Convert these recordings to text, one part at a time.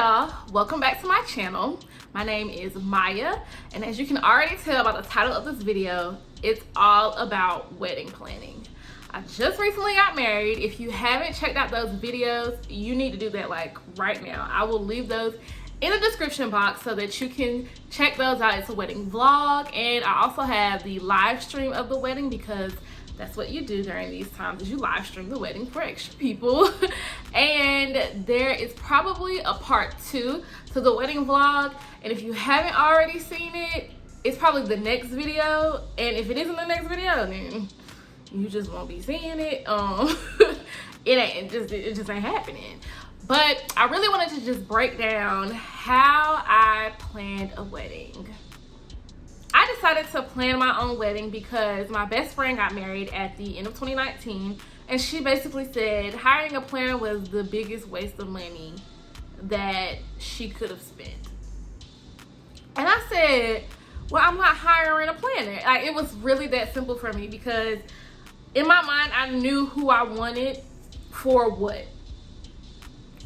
y'all, welcome back to my channel. My name is Maya, and as you can already tell by the title of this video, it's all about wedding planning. I just recently got married. If you haven't checked out those videos, you need to do that like right now. I will leave those in the description box so that you can check those out. It's a wedding vlog, and I also have the live stream of the wedding because that's what you do during these times, is you live stream the wedding for extra people. And there is probably a part 2 to the wedding vlog, and if you haven't already seen it, it's probably the next video, and if it isn't the next video, then you just won't be seeing it. It just ain't happening. But I really wanted to just break down how I planned a wedding. I decided to plan my own wedding because my best friend got married at the end of 2019, and she basically said hiring a planner was the biggest waste of money that she could have spent. And I said, well, I'm not hiring a planner. Like, it was really that simple for me because in my mind, I knew who I wanted for what.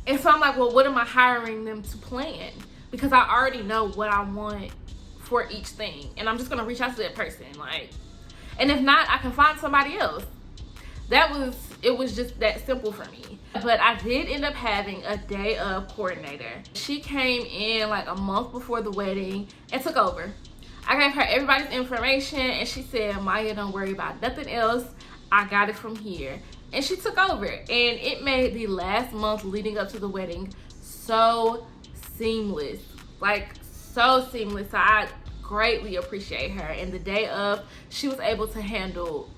And so I'm like, well, what am I hiring them to plan? Because I already know what I want for each thing, and I'm just gonna reach out to that person, like, and if not, I can find somebody else. It was just that simple for me. But I did end up having a day of coordinator. She came in like a month before the wedding and took over. I gave her everybody's information, and she said, Maya, don't worry about nothing else, I got it from here. And she took over, and it made the last month leading up to the wedding so seamless, like so seamless. So I greatly appreciate her, and the day of, she was able to handle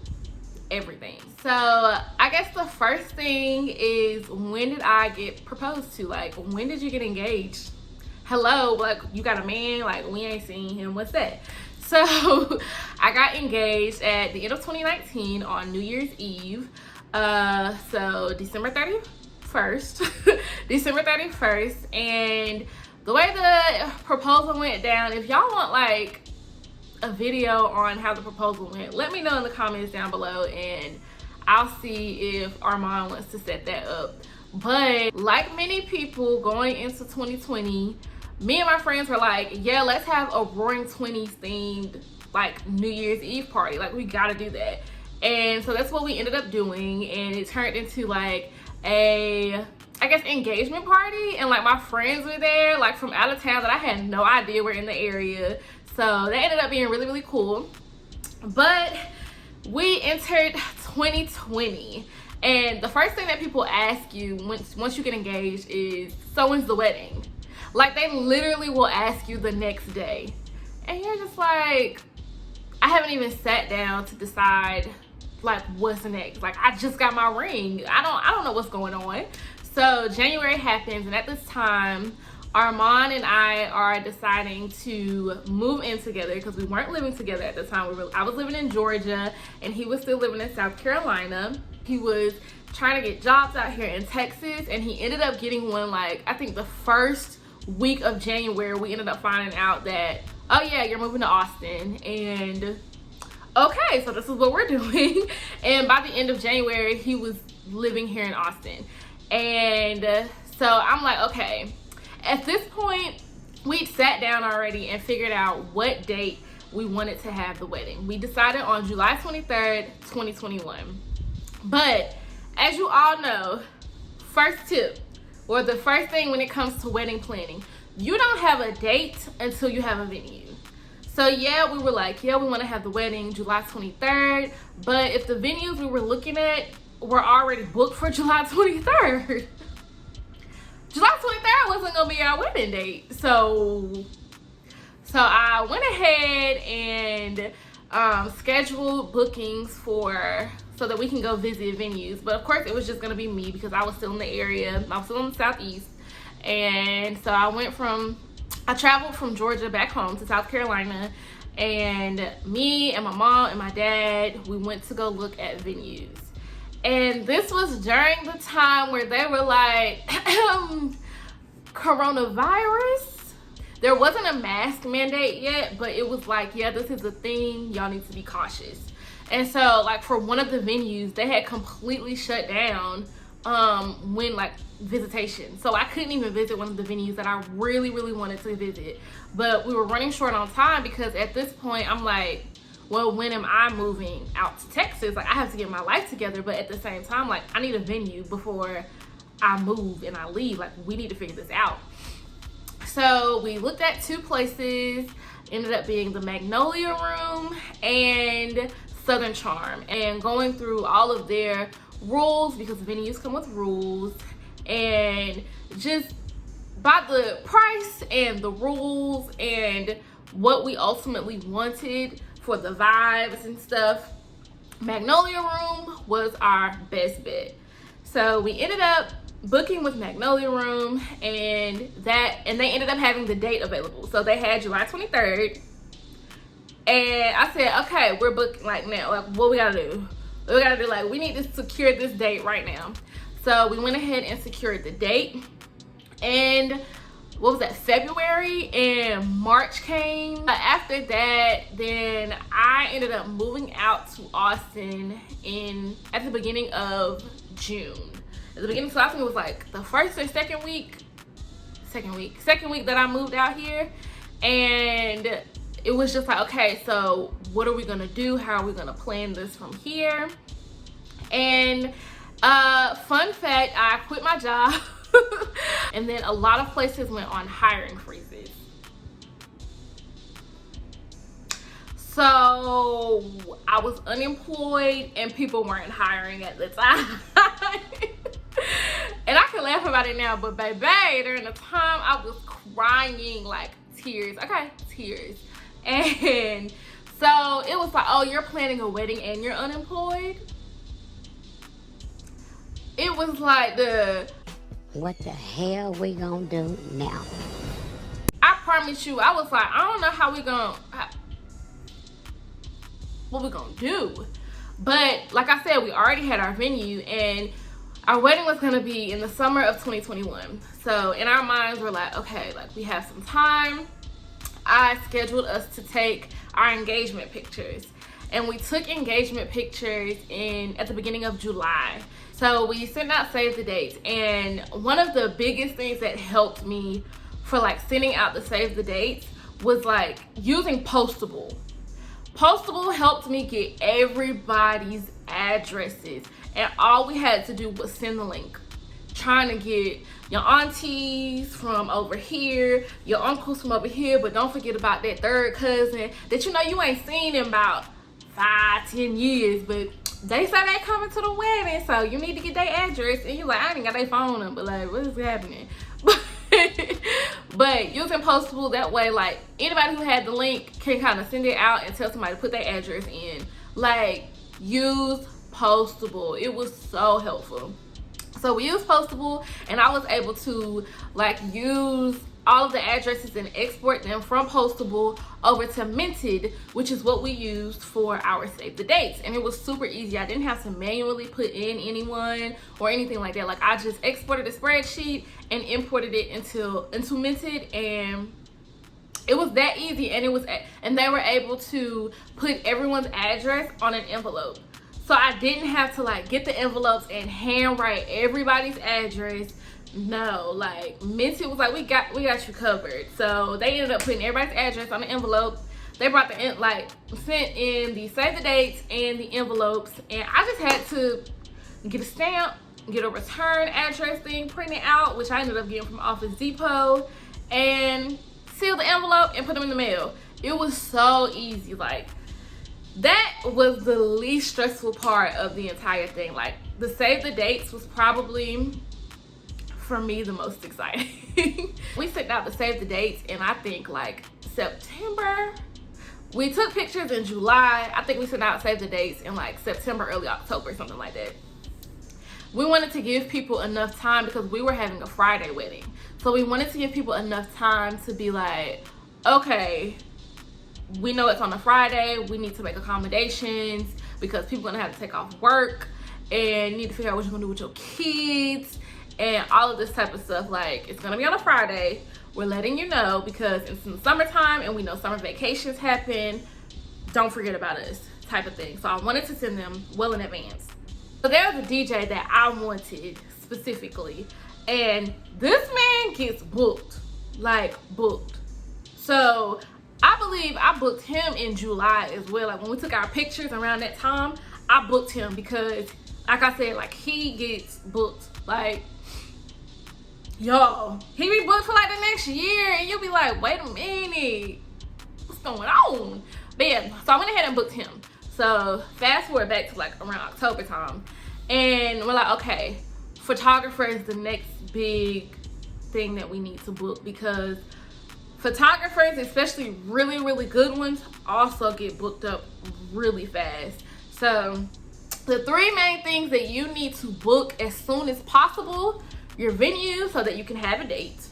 everything. So I guess the first thing is, when did I get proposed to? Like, when did you get engaged? Hello, like, you got a man? Like, we ain't seen him, what's that? So I got engaged at the end of 2019 on New Year's Eve. So December 31st. December 31st, and the way the proposal went down, if y'all want like a video on how the proposal went, let me know in the comments down below, and I'll see if Armand wants to set that up. But like many people going into 2020, me and my friends were like, yeah, let's have a Roaring 20s themed like New Year's Eve party. Like, we gotta do that. And so that's what we ended up doing, and it turned into like a, I guess, engagement party, and like my friends were there like from out of town that I had no idea were in the area. So that ended up being really, really cool. But we entered 2020, and the first thing that people ask you once you get engaged is, so when's the wedding? Like, they literally will ask you the next day, and you're just like, I haven't even sat down to decide like what's next. Like, I just got my ring. I don't know what's going on. So January happens, and at this time, Armand and I are deciding to move in together because we weren't living together at the time. I was living in Georgia, and he was still living in South Carolina. He was trying to get jobs out here in Texas, and he ended up getting one like, I think the first week of January. We ended up finding out that, oh yeah, you're moving to Austin, and okay, so this is what we're doing. And by the end of January, he was living here in Austin. And so I'm like, okay, at this point, we'd sat down already and figured out what date we wanted to have the wedding. We decided on July 23rd, 2021. But as you all know, first tip, or the first thing when it comes to wedding planning, you don't have a date until you have a venue. So yeah, we were like, yeah, we want to have the wedding July 23rd, but if the venues we were looking at were already booked for July 23rd, July 23rd wasn't gonna be our wedding date. So I went ahead and scheduled bookings so that we can go visit venues. But of course, it was just gonna be me because I was still in the area. I was still in the Southeast, and so I traveled from Georgia back home to South Carolina, and me and my mom and my dad, we went to go look at venues. And this was during the time where they were like, coronavirus. There wasn't a mask mandate yet, but it was like, yeah, this is a thing. Y'all need to be cautious. And so, like, for one of the venues, they had completely shut down when like visitation. So I couldn't even visit one of the venues that I really, really wanted to visit. But we were running short on time because at this point I'm like, well, when am I moving out to Texas? Like I have to get my life together, but at the same time, like I need a venue before I move and I leave. Like we need to figure this out. So we looked at 2 places, ended up being the Magnolia Room and Southern Charm, and going through all of their rules, because venues come with rules, and just by the price and the rules and what we ultimately wanted for the vibes and stuff, Magnolia Room was our best bet. So we ended up booking with Magnolia Room, and they ended up having the date available. So they had July 23rd, and I said, okay, we're booking like now. Like what we gotta do? We gotta do like, we need to secure this date right now. So we went ahead and secured the date, and what was that, February, and March came. After that, then I ended up moving out to Austin at the beginning of June. At the beginning, so I think it was like the first or second week that I moved out here. And it was just like, okay, so what are we gonna do? How are we gonna plan this from here? And fun fact, I quit my job. And then a lot of places went on hiring freezes. So I was unemployed and people weren't hiring at the time. And I can laugh about it now, but baby, during the time I was crying like tears. Okay, tears. And so it was like, oh, you're planning a wedding and you're unemployed? It was like what the hell we gonna do now? I promise you, I was like, I don't know what we gonna do. But like I said, we already had our venue, and our wedding was gonna be in the summer of 2021. So in our minds, we're like, okay, like we have some time. I scheduled us to take our engagement pictures, and we took engagement pictures at the beginning of July. So we sent out save the dates, and one of the biggest things that helped me for like sending out the save the dates was like using Postable. Postable helped me get everybody's addresses, and all we had to do was send the link. Trying to get your aunties from over here, your uncles from over here, but don't forget about that third cousin that you ain't seen in about 5-10 years, but they say they coming to the wedding, so you need to get their address. And you're like, I ain't got their phone number, like what is happening? But using Postable, that way like anybody who had the link can kind of send it out and tell somebody to put their address in. Like, use Postable. It was so helpful. So we used Postable, and I was able to like use all of the addresses and export them from Postable over to Minted, which is what we used for our save the dates. And it was super easy. I didn't have to manually put in anyone or anything like that. Like I just exported a spreadsheet and imported it into Minted, and it was that easy. And they were able to put everyone's address on an envelope. So I didn't have to like get the envelopes and handwrite everybody's address. No, like Minted was like, we got you covered. So they ended up putting everybody's address on the envelope. They brought sent in the save the dates and the envelopes, and I just had to get a stamp, get a return address thing printed out, which I ended up getting from Office Depot, and seal the envelope and put them in the mail. It was so easy. Like, that was the least stressful part of the entire thing. Like, the save the dates was probably, for me, the most exciting. We sent out the save the dates in, I think, like September. We took pictures in July. I think we sent out save the dates in like September, early October, something like that. We wanted to give people enough time because we were having a Friday wedding. So we wanted to give people enough time to be like, okay, we know it's on a Friday. We need to make accommodations because people are gonna have to take off work and need to figure out what you're gonna do with your kids and all of this type of stuff. Like, it's gonna be on a Friday. We're letting you know because it's in the summertime and we know summer vacations happen. Don't forget about us, type of thing. So I wanted to send them well in advance. So there was a DJ that I wanted specifically. And this man gets booked, like booked. So I believe I booked him in July as well. Like when we took our pictures around that time, I booked him because, like I said, like he gets booked. Like, y'all, he be booked for like the next year, and you'll be like, wait a minute, what's going on? But yeah, so I went ahead and booked him. So fast forward back to like around October time, and we're like, okay, photographer is the next big thing that we need to book, because photographers, especially really, really good ones, also get booked up really fast. So the three main things that you need to book as soon as possible: your venue so that you can have a date,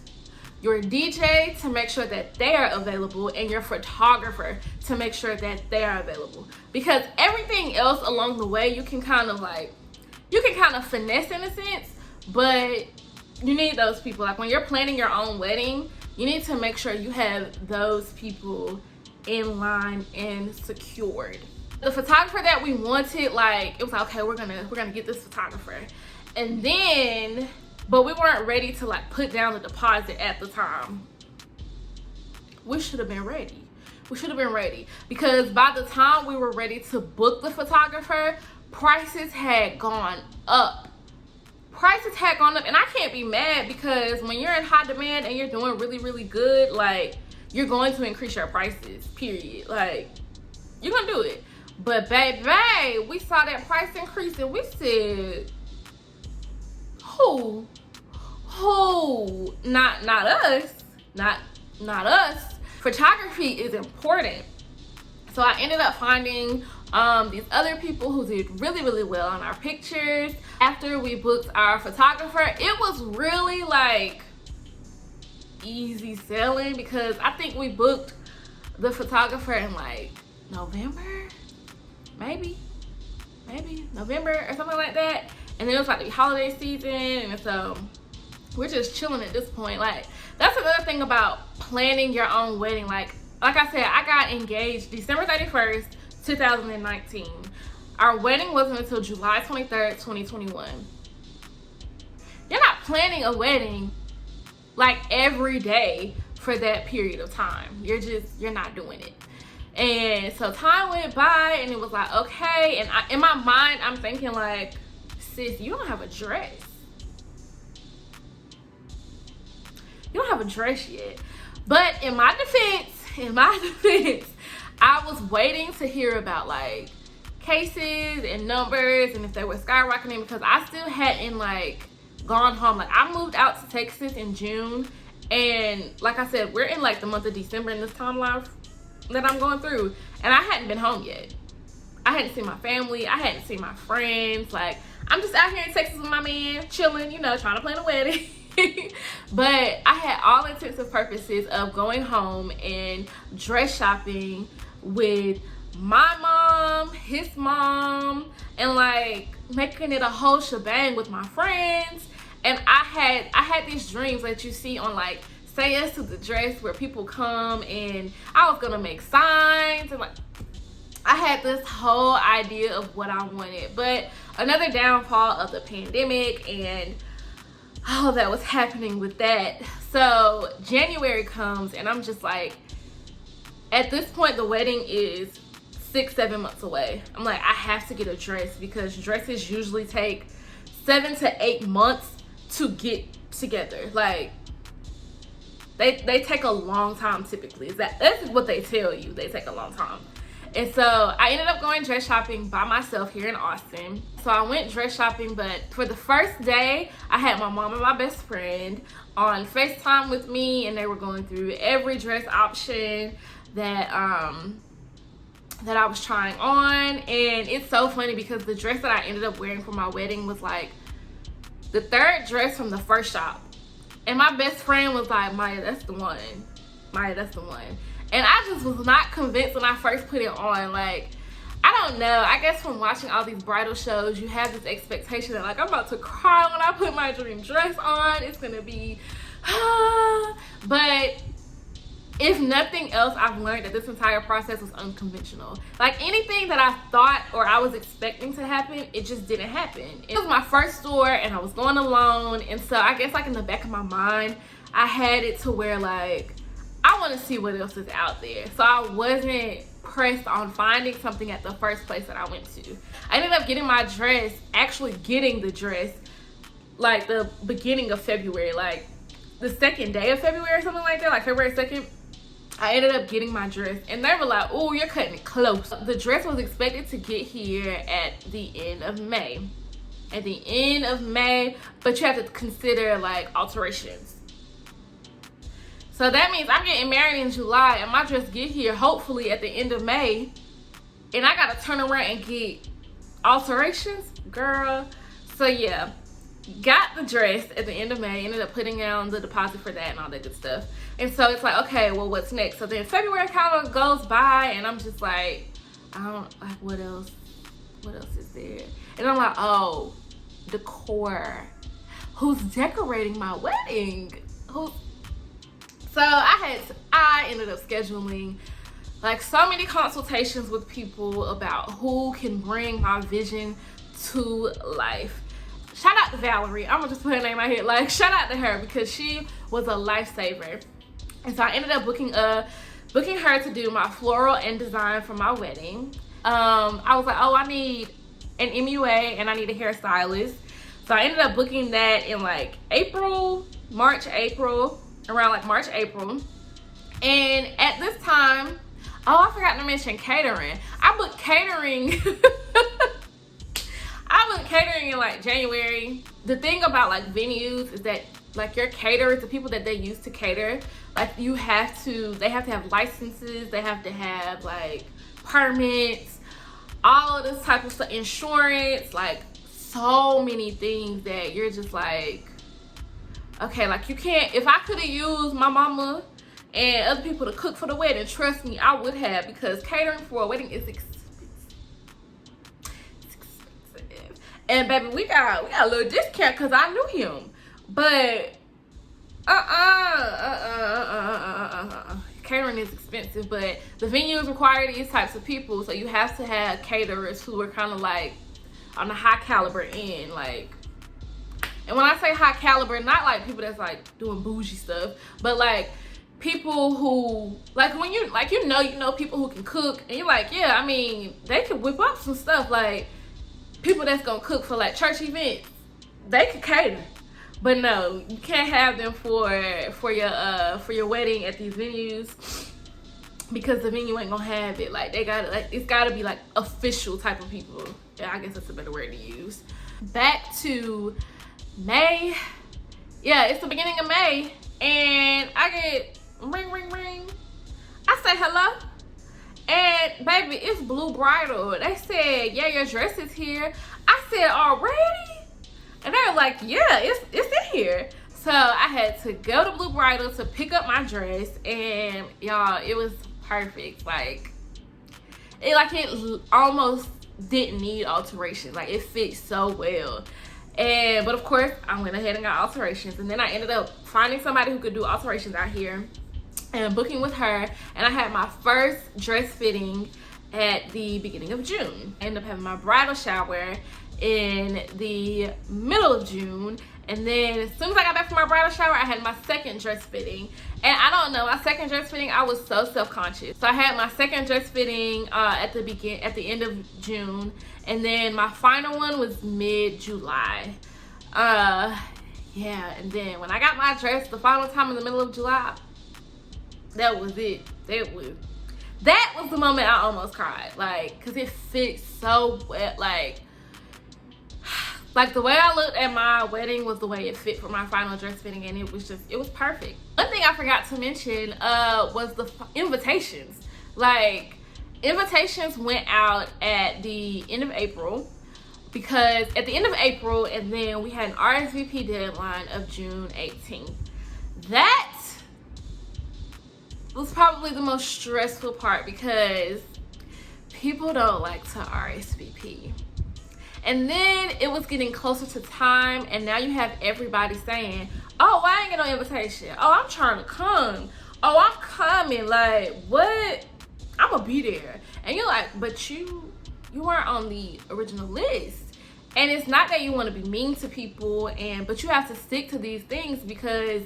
your DJ to make sure that they are available, and your photographer to make sure that they are available. Because everything else along the way, you can kind of finesse in a sense, but you need those people. Like when you're planning your own wedding, you need to make sure you have those people in line and secured. The photographer that we wanted, like, it was like, okay, we're gonna get this photographer. And then, but we weren't ready to like put down the deposit at the time. We should have been ready. We should have been ready, because by the time we were ready to book the photographer, prices had gone up. Prices had gone up, and I can't be mad, because when you're in high demand and you're doing really, really good, like, you're going to increase your prices, period. Like, you're gonna do it. But baby, we saw that price increase and we said, who? Not us. Not us. Photography is important. So I ended up finding these other people who did really, really well on our pictures. After we booked our photographer, it was really like easy selling, because I think we booked the photographer in like November, maybe November or something like that. And then it was like the holiday season, and so we're just chilling at this point. Like, that's another thing about planning your own wedding. Like I said, I got engaged December 31st, 2019. Our wedding wasn't until July 23rd, 2021. You're not planning a wedding like every day for that period of time. You're not doing it. And so time went by, and it was like, okay. And in my mind, I'm thinking like, sis, you don't have a dress. You don't have a dress yet. But in my defense, I was waiting to hear about like cases and numbers, and if they were skyrocketing, because I still hadn't like gone home. Like, I moved out to Texas in June, and like I said, we're in like the month of December in this timeline that I'm going through, and I hadn't been home yet. I hadn't seen my family, I hadn't seen my friends. Like, I'm just out here in Texas with my man, chilling, you know, trying to plan a wedding. But I had all intents and purposes of going home and dress shopping with my mom, his mom, and like making it a whole shebang with my friends. And I had these dreams that you see on like Say Yes to the Dress, where people come, and I was gonna make signs, and like I had this whole idea of what I wanted. But another downfall of the pandemic and all that was happening with that. So January comes, and I'm just like, at this point the wedding is 6-7 months away. I'm like, I have to get a dress, because dresses usually take 7 to 8 months to get together. Like, they take a long time typically. That's what they tell you. They take a long time. And so I ended up going dress shopping by myself here in Austin. So I went dress shopping, but for the first day, I had my mom and my best friend on FaceTime with me, and they were going through every dress option that I was trying on. And it's so funny, because the dress that I ended up wearing for my wedding was like the third dress from the first shop. And my best friend was like, Maya, that's the one. Maya, that's the one. And I just was not convinced when I first put it on. Like, I don't know. I guess from watching all these bridal shows, you have this expectation that like, I'm about to cry when I put my dream dress on. It's gonna be, but if nothing else, I've learned that this entire process was unconventional. Like anything that I thought or I was expecting to happen, it just didn't happen. It was my first store and I was going alone. And so I guess like in the back of my mind, I had it to where like, I want to see what else is out there. So I wasn't pressed on finding something at the first place that I went to. I ended up getting my dress, actually getting the dress, like the beginning of February, like the second day of February or something like that, like February 2nd. I ended up getting my dress and they were like, oh, you're cutting it close. The dress was expected to get here at the end of May. At the end of May, but you have to consider like alterations. So that means I'm getting married in July and my dress get here hopefully at the end of May. And I gotta turn around and get alterations, girl. So yeah, got the dress at the end of May, ended up putting down the deposit for that and all that good stuff. And so it's like, okay, well, what's next? So then February kind of goes by and I'm just like, I don't, like, what else is there? And I'm like, oh, decor. Who's decorating my wedding? So I ended up scheduling like so many consultations with people about who can bring my vision to life. Shout out to Valerie. I'm gonna just put her name right here. Like, shout out to her because she was a lifesaver. And so I ended up booking her to do my floral and design for my wedding. I was like, oh, I need an MUA and I need a hairstylist. So I ended up booking that in like March, April. And at this time, oh, I forgot to mention catering. I booked catering. I booked catering in like January. The thing about like venues is that like your caterers, the people that they use to cater, like they have to have licenses, they have to have like permits, all of this type of stuff, insurance, like so many things that you're just like, okay, like you can't, if I could have used my mama and other people to cook for the wedding, trust me, I would have, because catering for a wedding is expensive. And baby, we got a little discount because I knew him. But catering is expensive, but the venues require these types of people, so you have to have caterers who are kind of like on the high caliber end, like. And when I say high caliber, not like people that's like doing bougie stuff, but like people who, like when you know people who can cook, and you're like, yeah, I mean, they can whip up some stuff, like people that's gonna cook for like church events, they can cater. But no, you can't have them for your wedding at these venues, because the venue ain't gonna have it. Like they gotta, like, it's gotta be like official type of people. Yeah, I guess that's a better word to use. Back to May. Yeah, it's the beginning of May, and I get ring, ring, ring. I say hello, and baby, it's Blue Bridal. They said, yeah, your dress is here. I said, already? And they were like, yeah, it's in here. So I had to go to Blue Bridal to pick up my dress, and y'all, it was perfect. Like it almost didn't need alteration. Like it fit so well. But of course, I went ahead and got alterations, and then I ended up finding somebody who could do alterations out here and booking with her, and I had my first dress fitting at the beginning of June. I ended up having my bridal shower in the middle of June, and then as soon as I got back from my bridal shower, I had my second dress fitting. And I don't know, my second dress fitting, I was so self-conscious. So I had my second dress fitting at the end of June, and then my final one was mid-July. Yeah, and then when I got my dress the final time in the middle of July, that was it. That was the moment I almost cried, like, because it fit so well. Like the way I looked at my wedding was the way it fit for my final dress fitting, and it was perfect. One thing I forgot to mention was the invitations. Like, invitations went out at the end of April, because at the end of April, and then we had an RSVP deadline of June 18th. That was probably the most stressful part, because people don't like to RSVP. And then it was getting closer to time, and now you have everybody saying, oh, I ain't get no invitation. Oh, I'm trying to come. oh, I'm coming. Like, what? I'm gonna be there. And you're like, but you weren't on the original list. And it's not that you want to be mean to people, but you have to stick to these things, because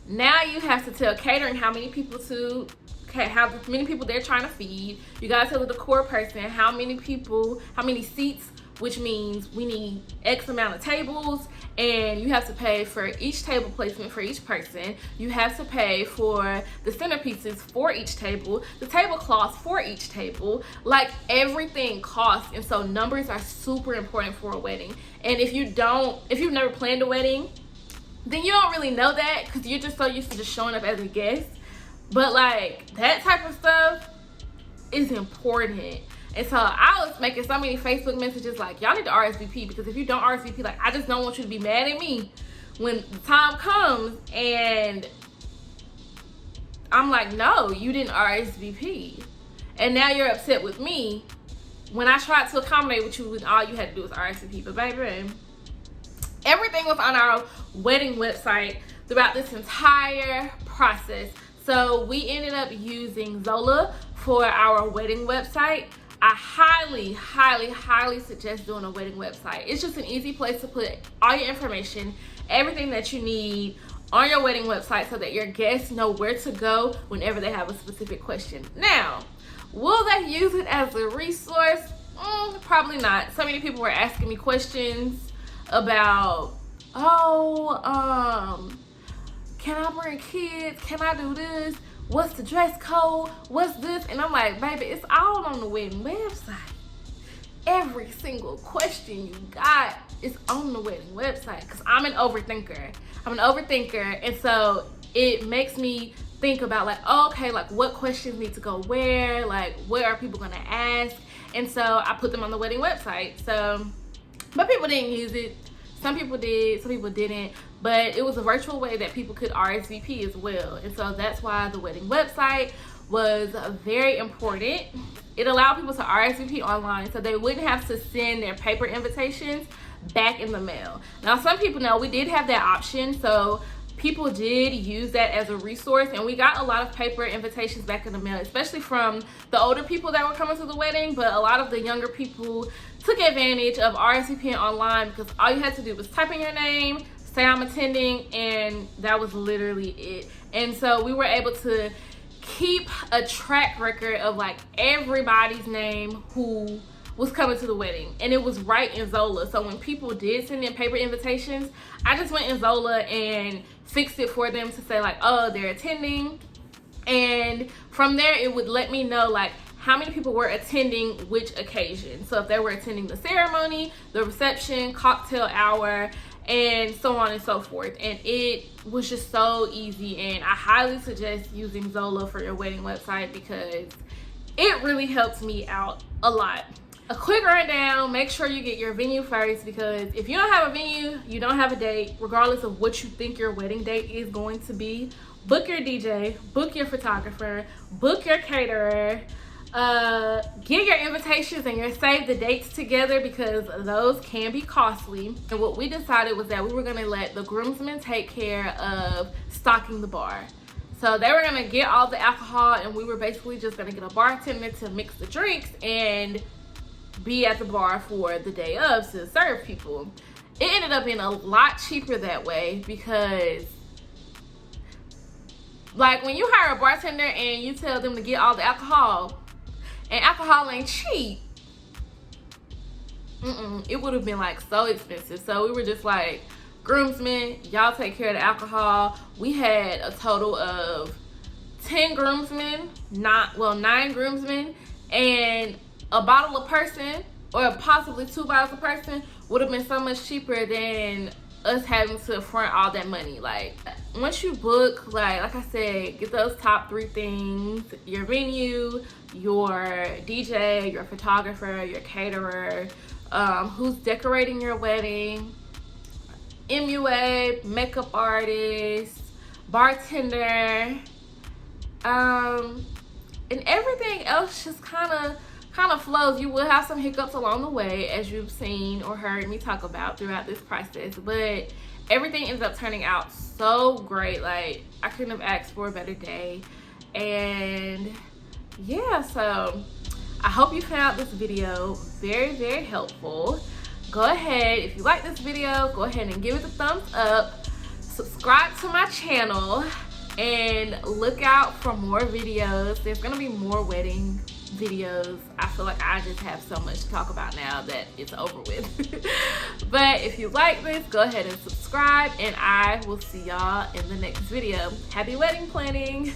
now you have to tell catering how many people they're trying to feed. You gotta tell the decor person how many seats, which means we need X amount of tables, and you have to pay for each table placement for each person. You have to pay for the centerpieces for each table, the tablecloths for each table. Like, everything costs, and so numbers are super important for a wedding. And if you've never planned a wedding, then you don't really know that, because you're just so used to just showing up as a guest. But like, that type of stuff is important. And so I was making so many Facebook messages like, y'all need to RSVP, because if you don't RSVP, like, I just don't want you to be mad at me when the time comes and I'm like, no, you didn't RSVP. And now you're upset with me when I tried to accommodate with you, when all you had to do was RSVP. But baby, everything was on our wedding website throughout this entire process. So we ended up using Zola for our wedding website. I highly, highly, highly suggest doing a wedding website. It's just an easy place to put all your information, everything that you need on your wedding website, so that your guests know where to go whenever they have a specific question. Now, will they use it as a resource? Probably not. So many people were asking me questions about, can I bring kids? Can I do this? What's the dress code? What's this? And I'm like, baby, it's all on the wedding website. Every single question you got is on the wedding website, because I'm an overthinker. And so it makes me think about, like, okay, like, what questions need to go where? Like, what are people gonna ask? And so I put them on the wedding website. So, but people didn't use it. Some people did, some people didn't, but it was a virtual way that people could RSVP as well. And so that's why the wedding website was very important. It allowed people to RSVP online, so they wouldn't have to send their paper invitations back in the mail. Now, some people know we did have that option, so people did use that as a resource, and we got a lot of paper invitations back in the mail, especially from the older people that were coming to the wedding. But a lot of the younger people took advantage of RSVPing online, because all you had to do was type in your name, say I'm attending, and that was literally it. And so we were able to keep a track record of, like, everybody's name who was coming to the wedding, and it was right in Zola. So when people did send in paper invitations, I just went in Zola and fixed it for them to say, like, oh, they're attending. And from there, it would let me know, like, how many people were attending which occasion. So if they were attending the ceremony, the reception, cocktail hour, and so on and so forth. And it was just so easy, and I highly suggest using Zola for your wedding website, because it really helps me out a lot. A quick rundown: make sure you get your venue first, because if you don't have a venue, you don't have a date, regardless of what you think your wedding date is going to be. Book your DJ, book your photographer, book your caterer, get your invitations and your save the dates together, because those can be costly. And what we decided was that we were going to let the groomsmen take care of stocking the bar. So they were going to get all the alcohol, and we were basically just going to get a bartender to mix the drinks and be at the bar for the day of to serve people. It ended up being a lot cheaper that way, because, like, when you hire a bartender and you tell them to get all the alcohol, and alcohol ain't cheap, it would have been, like, so expensive. So we were just like, groomsmen, y'all take care of the alcohol. We had a total of 9 groomsmen, and a bottle a person, or possibly 2 bottles a person, would have been so much cheaper than us having to front all that money. Like, once you book, like I said, get those top 3 things: your venue, your DJ, your photographer, your caterer, who's decorating your wedding, MUA, makeup artist, bartender, and everything else just kind of flows. You will have some hiccups along the way, as you've seen or heard me talk about throughout this process, but everything ended up turning out so great. Like, I couldn't have asked for a better day. And yeah, so I hope you found this video very, very helpful. Go ahead, if you like this video, go ahead and give it a thumbs up. Subscribe to my channel and look out for more videos. There's gonna be more wedding videos. I feel like I just have so much to talk about now that it's over with. But if you like this, go ahead and subscribe, and I will see y'all in the next video. Happy wedding planning.